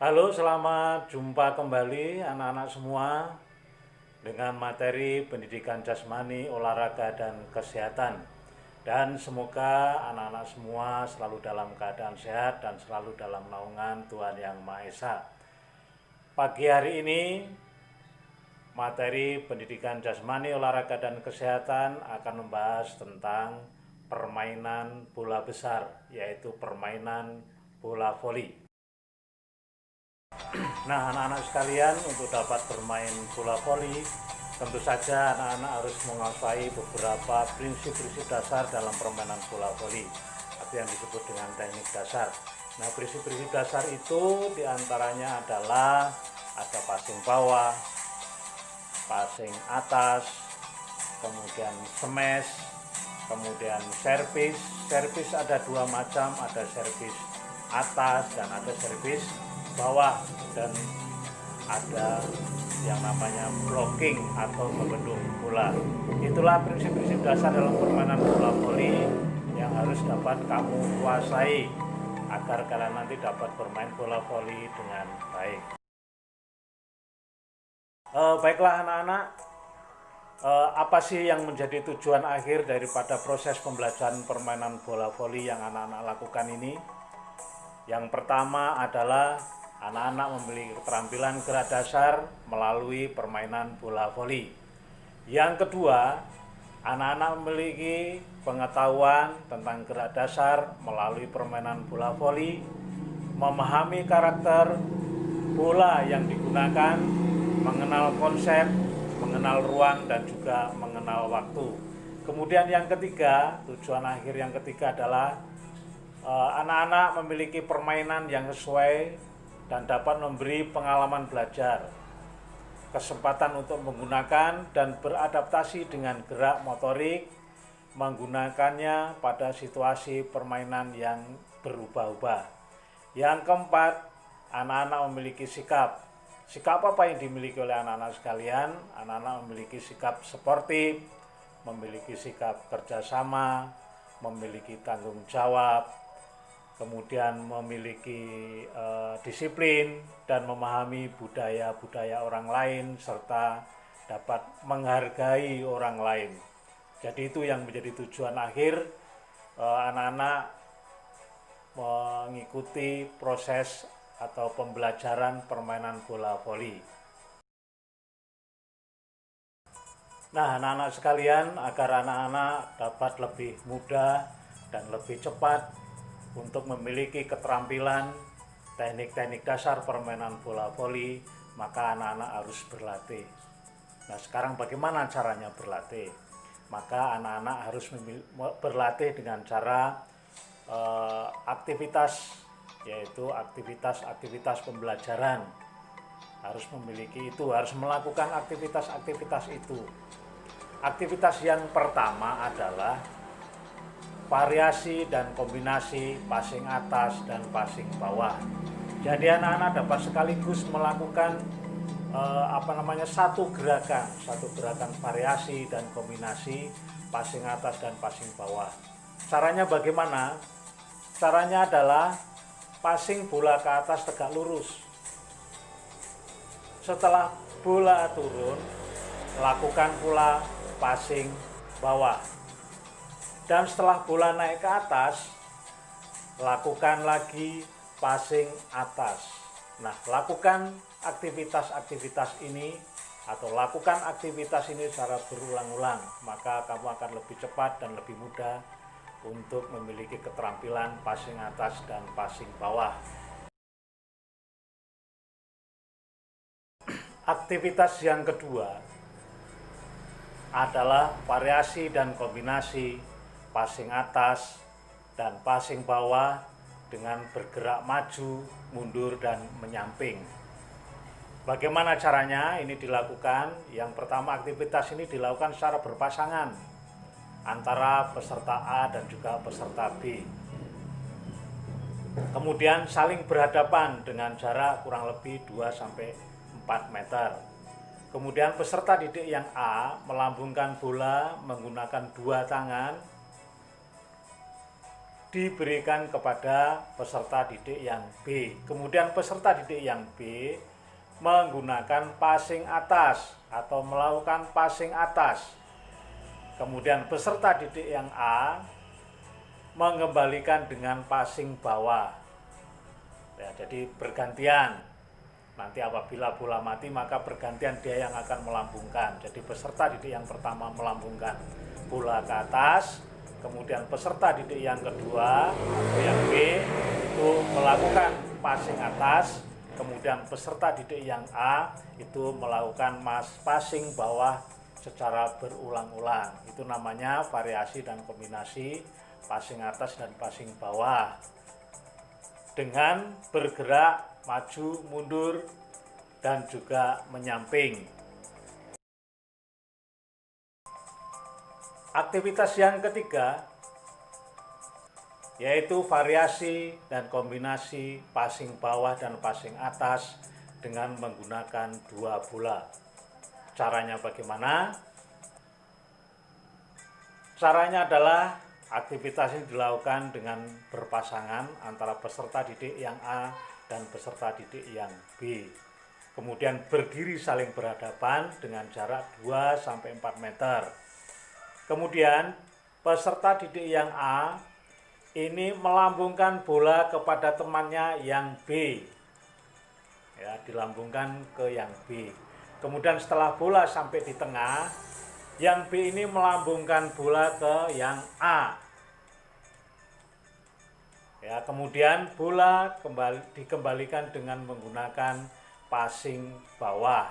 Halo, selamat jumpa kembali anak-anak semua dengan materi pendidikan jasmani, olahraga, dan kesehatan. Dan semoga anak-anak semua selalu dalam keadaan sehat dan selalu dalam naungan Tuhan Yang Maha Esa. Pagi hari ini materi pendidikan jasmani, olahraga, dan kesehatan akan membahas tentang permainan bola besar, yaitu permainan bola voli. Nah, anak-anak sekalian, untuk dapat bermain bola voli, tentu saja anak-anak harus menguasai beberapa prinsip-prinsip dasar dalam permainan bola voli, atau yang disebut dengan teknik dasar. Nah, prinsip-prinsip dasar itu diantaranya adalah ada passing bawah, passing atas, kemudian smash, kemudian servis. Servis ada dua macam, ada servis atas dan ada servis bawah, dan ada yang namanya blocking atau membendung bola. Itulah prinsip-prinsip dasar dalam permainan bola voli yang harus dapat kamu kuasai agar kalian nanti dapat bermain bola voli dengan baik. Baiklah anak-anak, apa sih yang menjadi tujuan akhir daripada proses pembelajaran permainan bola voli yang anak-anak lakukan ini? Yang pertama adalah anak-anak memiliki keterampilan gerak dasar melalui permainan bola voli. Yang kedua, anak-anak memiliki pengetahuan tentang gerak dasar melalui permainan bola voli, memahami karakter bola yang digunakan, mengenal konsep, mengenal ruang, dan juga mengenal waktu. Kemudian yang ketiga, tujuan akhir yang ketiga adalah anak-anak memiliki permainan yang sesuai dan dapat memberi pengalaman belajar, kesempatan untuk menggunakan dan beradaptasi dengan gerak motorik, menggunakannya pada situasi permainan yang berubah-ubah. Yang keempat, anak-anak memiliki sikap. Sikap apa yang dimiliki oleh anak-anak sekalian? Anak-anak memiliki sikap sportif, memiliki sikap kerjasama, memiliki tanggung jawab, kemudian memiliki disiplin dan memahami budaya-budaya orang lain, serta dapat menghargai orang lain. Jadi itu yang menjadi tujuan akhir anak-anak mengikuti proses atau pembelajaran permainan bola voli. Nah, anak-anak sekalian, agar anak-anak dapat lebih mudah dan lebih cepat untuk memiliki keterampilan teknik-teknik dasar permainan bola voli, maka anak-anak harus berlatih. Nah, sekarang bagaimana caranya berlatih? Maka anak-anak harus berlatih dengan cara aktivitas, yaitu aktivitas pembelajaran. Harus memiliki itu, harus melakukan aktivitas-aktivitas itu. Aktivitas yang pertama adalah variasi dan kombinasi passing atas dan passing bawah. Jadi anak-anak dapat sekaligus melakukan satu gerakan variasi dan kombinasi passing atas dan passing bawah. Caranya bagaimana? Caranya adalah passing bola ke atas tegak lurus. Setelah bola turun, lakukan pula passing bawah. Dan setelah bola naik ke atas, lakukan lagi passing atas. Nah, lakukan aktivitas-aktivitas ini atau lakukan aktivitas ini secara berulang-ulang, maka kamu akan lebih cepat dan lebih mudah untuk memiliki keterampilan passing atas dan passing bawah. Aktivitas yang kedua adalah variasi dan kombinasi passing atas dan passing bawah dengan bergerak maju, mundur, dan menyamping. Bagaimana caranya ini dilakukan? Yang pertama, aktivitas ini dilakukan secara berpasangan antara peserta A dan juga peserta B. Kemudian saling berhadapan dengan jarak kurang lebih 2-4 meter. Kemudian peserta didik yang A melambungkan bola menggunakan dua tangan diberikan kepada peserta didik yang B. Kemudian peserta didik yang B menggunakan passing atas atau melakukan passing atas. Kemudian peserta didik yang A mengembalikan dengan passing bawah. Ya, jadi bergantian. Nanti apabila bola mati maka bergantian dia yang akan melambungkan. Jadi peserta didik yang pertama melambungkan bola ke atas, kemudian peserta didik yang kedua atau yang B itu melakukan passing atas, kemudian peserta didik yang A itu melakukan passing bawah secara berulang-ulang. Itu namanya variasi dan kombinasi passing atas dan passing bawah dengan bergerak maju mundur dan juga menyamping. Aktivitas yang ketiga yaitu variasi dan kombinasi passing bawah dan passing atas dengan menggunakan dua bola. Caranya bagaimana? Caranya adalah aktivitas ini dilakukan dengan berpasangan antara peserta didik yang A dan peserta didik yang B. Kemudian berdiri saling berhadapan dengan jarak 2-4 meter. Kemudian peserta didik yang A ini melambungkan bola kepada temannya yang B. Ya, dilambungkan ke yang B. Kemudian setelah bola sampai di tengah, yang B ini melambungkan bola ke yang A. Ya, kemudian bola dikembalikan dengan menggunakan passing bawah.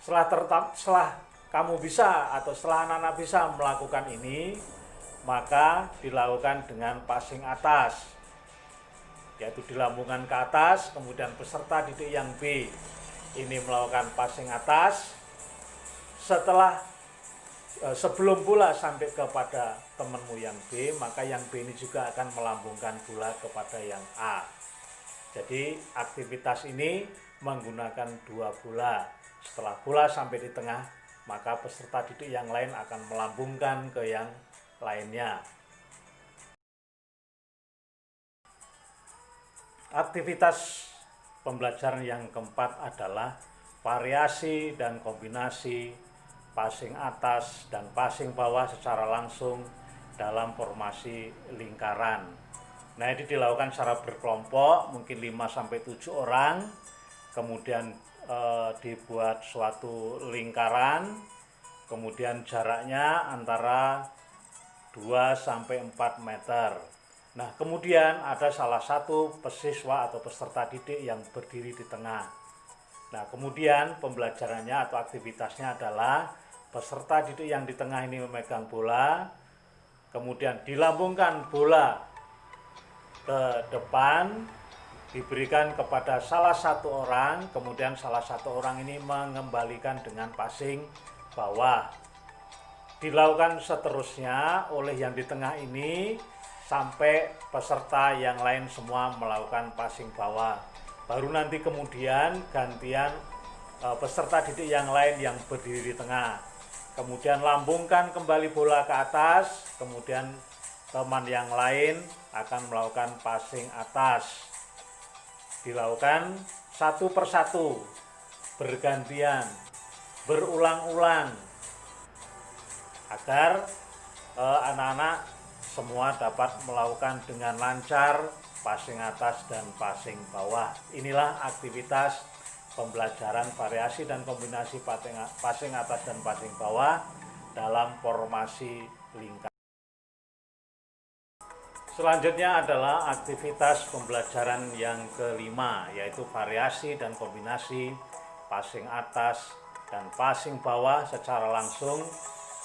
Setelah kamu bisa atau setelah anak-anak bisa melakukan ini, maka dilakukan dengan passing atas, yaitu dilambungkan ke atas, kemudian peserta didik yang B ini melakukan passing atas. Sebelum bola sampai kepada temanmu yang B, maka yang B ini juga akan melambungkan bola kepada yang A. Jadi aktivitas ini menggunakan dua bola. Setelah bola sampai di tengah, maka peserta didik yang lain akan melambungkan ke yang lainnya. Aktivitas pembelajaran yang keempat adalah variasi dan kombinasi passing atas dan passing bawah secara langsung dalam formasi lingkaran. Nah, ini dilakukan secara berkelompok, mungkin 5-7 orang. Kemudian dibuat suatu lingkaran, kemudian jaraknya antara 2-4 meter. Nah, kemudian ada salah satu pesiswa atau peserta didik yang berdiri di tengah. Nah, kemudian pembelajarannya atau aktivitasnya adalah peserta didik yang di tengah ini memegang bola, kemudian dilambungkan bola ke depan, diberikan kepada salah satu orang, kemudian salah satu orang ini mengembalikan dengan passing bawah. Dilakukan seterusnya oleh yang di tengah ini sampai peserta yang lain semua melakukan passing bawah. Baru nanti kemudian gantian peserta didik yang lain yang berdiri di tengah. Kemudian lambungkan kembali bola ke atas, kemudian teman yang lain akan melakukan passing atas. Dilakukan satu persatu, bergantian, berulang-ulang, agar anak-anak semua dapat melakukan dengan lancar passing atas dan passing bawah. Inilah aktivitas pembelajaran variasi dan kombinasi passing atas dan passing bawah dalam formasi lingkaran. Selanjutnya adalah aktivitas pembelajaran yang kelima, yaitu variasi dan kombinasi passing atas dan passing bawah secara langsung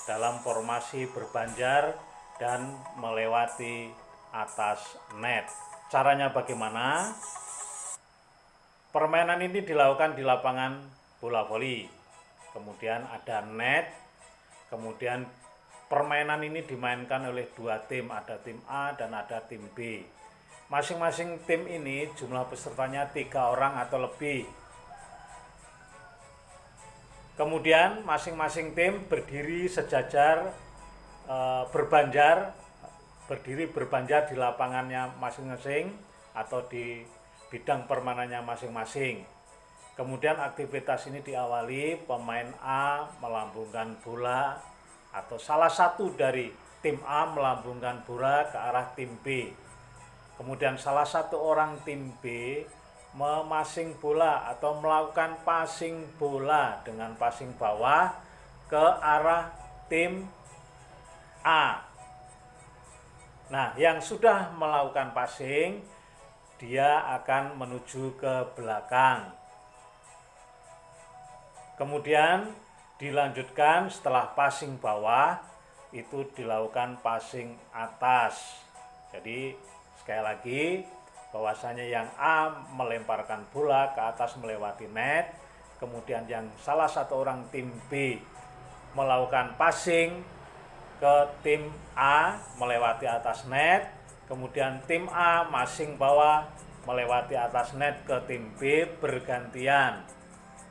dalam formasi berbanjar dan melewati atas net. Caranya bagaimana? Permainan ini dilakukan di lapangan bola voli. Kemudian ada net. Kemudian permainan ini dimainkan oleh dua tim, ada tim A dan ada tim B. Masing-masing tim ini jumlah pesertanya 3 orang atau lebih. Kemudian masing-masing tim berdiri sejajar berbanjar berdiri berbanjar di lapangannya masing-masing atau di bidang permainannya masing-masing. Kemudian aktivitas ini diawali pemain A melambungkan bola atau salah satu dari tim A melambungkan bola ke arah tim B. Kemudian salah satu orang tim B memasing bola atau melakukan passing bola dengan passing bawah ke arah tim A. Nah, yang sudah melakukan passing, dia akan menuju ke belakang. Kemudian dilanjutkan setelah passing bawah, itu dilakukan passing atas. Jadi sekali lagi, bahwasanya yang A melemparkan bola ke atas melewati net, kemudian yang salah satu orang tim B melakukan passing ke tim A melewati atas net, kemudian tim A passing bawah melewati atas net ke tim B bergantian.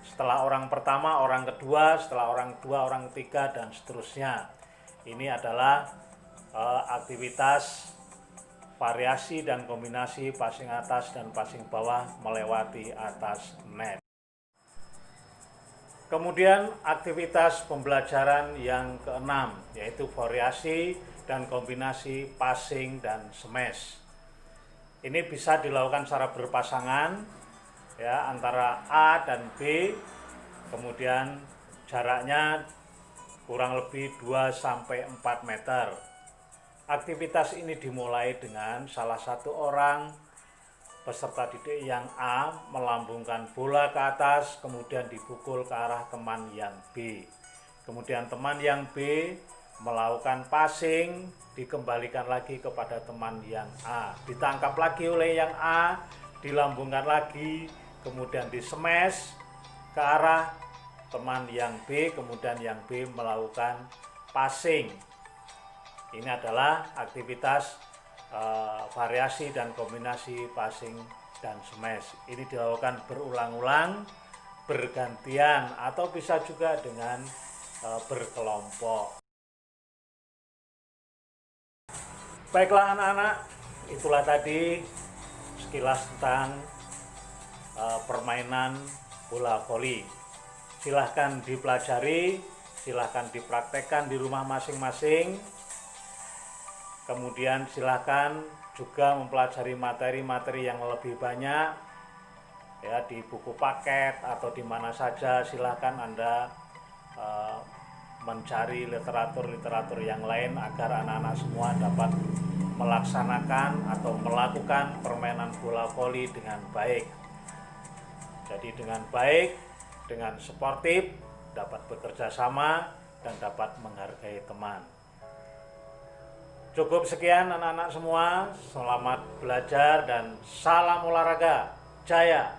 Setelah orang pertama, orang kedua, setelah orang kedua, orang ketiga, dan seterusnya. Ini adalah aktivitas variasi dan kombinasi passing atas dan passing bawah melewati atas net. Kemudian aktivitas pembelajaran yang keenam, yaitu variasi dan kombinasi passing dan smash. Ini bisa dilakukan secara berpasangan, ya, antara A dan B, kemudian jaraknya kurang lebih 2-4 meter. Aktivitas ini dimulai dengan salah satu orang peserta didik yang A melambungkan bola ke atas, kemudian dipukul ke arah teman yang B. Kemudian teman yang B melakukan passing, dikembalikan lagi kepada teman yang A. Ditangkap lagi oleh yang A, dilambungkan lagi, kemudian di smash ke arah teman yang B, kemudian yang B melakukan passing. Ini adalah aktivitas variasi dan kombinasi passing dan smash. Ini dilakukan berulang-ulang, bergantian, atau bisa juga dengan berkelompok. Baiklah anak-anak, itulah tadi sekilas tentang permainan bola voli. Silahkan dipelajari, silahkan dipraktekkan di rumah masing-masing. Kemudian silahkan juga mempelajari materi-materi yang lebih banyak, ya, di buku paket atau di mana saja. Silahkan Anda mencari literatur-literatur yang lain agar anak-anak semua dapat melaksanakan atau melakukan permainan bola voli dengan baik. Jadi dengan baik, dengan sportif, dapat bekerja sama dan dapat menghargai teman. Cukup sekian anak-anak semua, selamat belajar dan salam olahraga, jaya!